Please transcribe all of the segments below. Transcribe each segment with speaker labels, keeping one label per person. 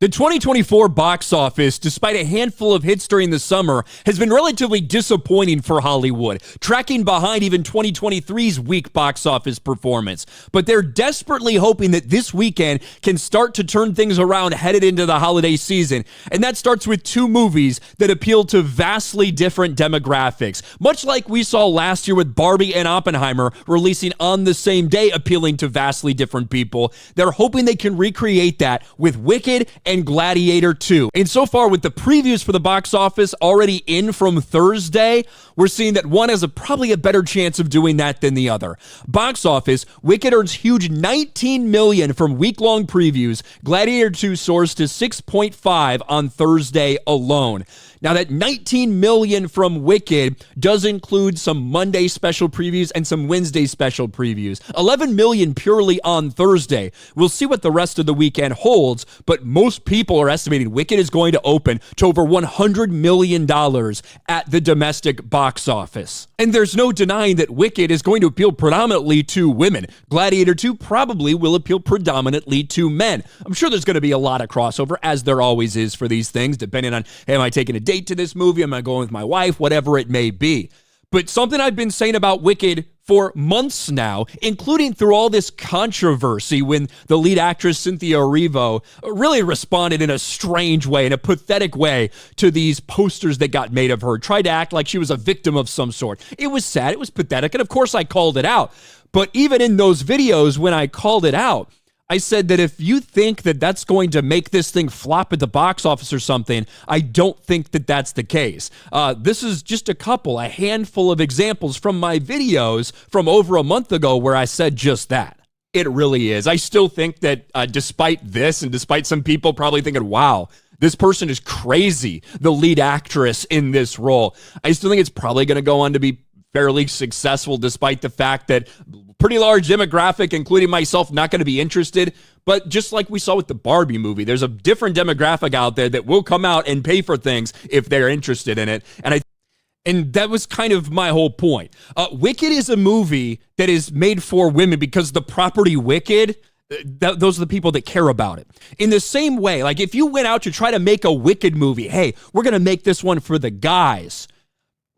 Speaker 1: The 2024 box office, despite a handful of hits during the summer, has been relatively disappointing for Hollywood, tracking behind even 2023's weak box office performance. But they're desperately hoping that this weekend can start to turn things around headed into the holiday season. And that starts with two movies that appeal to vastly different demographics. Much like we saw last year with Barbie and Oppenheimer releasing on the same day, appealing to vastly different people, they're hoping they can recreate that with Wicked and Gladiator 2. And so far, with the previews for the box office already in from Thursday, we're seeing that one has probably a better chance of doing that than the other. Box office, Wicked earns huge $19 million from week-long previews. Gladiator 2 soars to 6.5 on Thursday alone. Now, that $19 million from Wicked does include some Monday special previews and some Wednesday special previews. $11 million purely on Thursday. We'll see what the rest of the weekend holds, but most people are estimating Wicked is going to open to over $100 million at the domestic box office. And there's no denying that Wicked is going to appeal predominantly to women. Gladiator 2 probably will appeal predominantly to men. I'm sure there's going to be a lot of crossover, as there always is for these things, depending on, hey, am I taking a date to this movie? Am I going with my wife? Whatever it may be. But something I've been saying about Wicked for months now, including through all this controversy when the lead actress Cynthia Erivo really responded in a strange way, in a pathetic way, to these posters that got made of her, tried to act like she was a victim of some sort. It was sad, it was pathetic, and of course I called it out. But even in those videos, when I called it out, I said that if you think that that's going to make this thing flop at the box office or something, I don't think that that's the case. This is just a handful of examples from my videos from over a month ago where I said just that. It really is. I still think that despite this and despite some people probably thinking, wow, this person is crazy, the lead actress in this role, I still think it's probably going to go on to be fairly successful, despite the fact that pretty large demographic, including myself, not going to be interested. But just like we saw with the Barbie movie, there's a different demographic out there that will come out and pay for things if they're interested in it. And that was kind of my whole point. Wicked is a movie that is made for women because the property Wicked, those are the people that care about it. In the same way, like if you went out to try to make a Wicked movie, hey, we're going to make this one for the guys.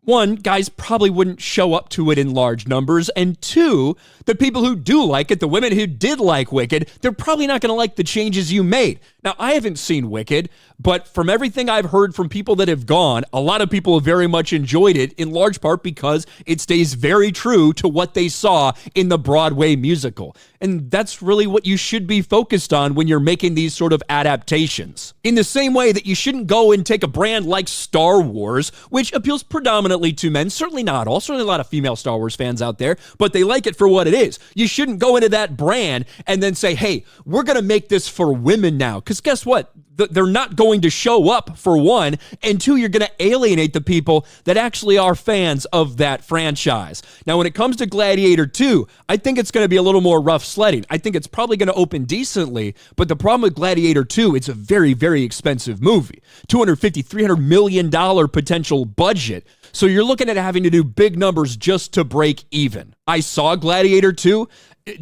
Speaker 1: One, guys probably wouldn't show up to it in large numbers. And two, the people who do like it, the women who did like Wicked, they're probably not going to like the changes you made. Now, I haven't seen Wicked, but from everything I've heard from people that have gone, a lot of people have very much enjoyed it, in large part because it stays very true to what they saw in the Broadway musical. And that's really what you should be focused on when you're making these sort of adaptations. In the same way that you shouldn't go and take a brand like Star Wars, which appeals predominantly to men, certainly not all, certainly a lot of female Star Wars fans out there, but they like it for what it is. You shouldn't go into that brand and then say, hey, we're going to make this for women now. Because guess what? They're not going to show up, for one, and two, you're going to alienate the people that actually are fans of that franchise. Now, when it comes to Gladiator 2, I think it's going to be a little more rough sledding. I think it's probably going to open decently, but the problem with Gladiator 2, it's a very, very expensive movie. $250, $300 million potential budget. So you're looking at having to do big numbers just to break even. I saw Gladiator 2.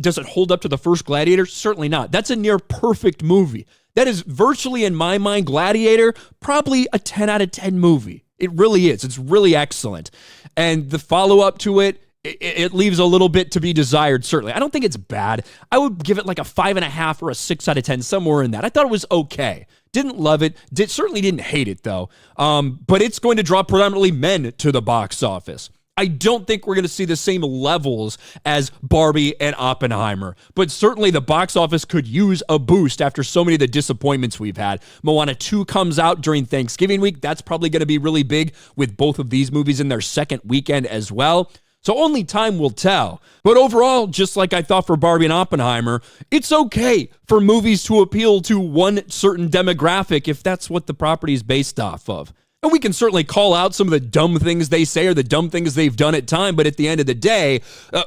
Speaker 1: Does it hold up to the first Gladiator? Certainly not. That's a near perfect movie. That is virtually, in my mind, Gladiator, probably a 10 out of 10 movie. It really is. It's really excellent. And the follow-up to it, it leaves a little bit to be desired, certainly. I don't think it's bad. I would give it like a 5.5 or a 6 out of 10, somewhere in that. I thought it was okay. Didn't love it. Certainly didn't hate it, though. But it's going to draw predominantly men to the box office. I don't think we're going to see the same levels as Barbie and Oppenheimer, but certainly the box office could use a boost after so many of the disappointments we've had. Moana 2 comes out during Thanksgiving week. That's probably going to be really big with both of these movies in their second weekend as well. So only time will tell. But overall, just like I thought for Barbie and Oppenheimer, it's okay for movies to appeal to one certain demographic if that's what the property is based off of. And we can certainly call out some of the dumb things they say or the dumb things they've done at time, but at the end of the day,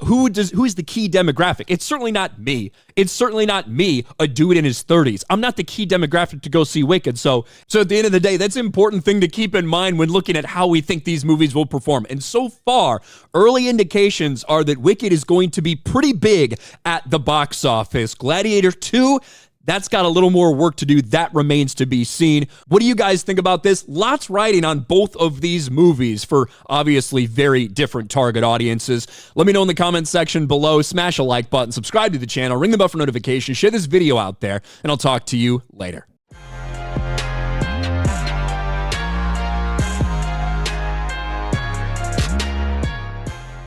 Speaker 1: who is the key demographic? It's certainly not me. It's certainly not me, a dude in his 30s. I'm not the key demographic to go see Wicked. So at the end of the day, that's an important thing to keep in mind when looking at how we think these movies will perform. And so far, early indications are that Wicked is going to be pretty big at the box office. Gladiator 2, That's got a little more work to do. That remains to be seen. What do you guys think about this? Lots riding on both of these movies for obviously very different target audiences. Let me know in the comments section below. Smash a like button, subscribe to the channel, ring the bell for notifications, share this video out there, and I'll talk to you later.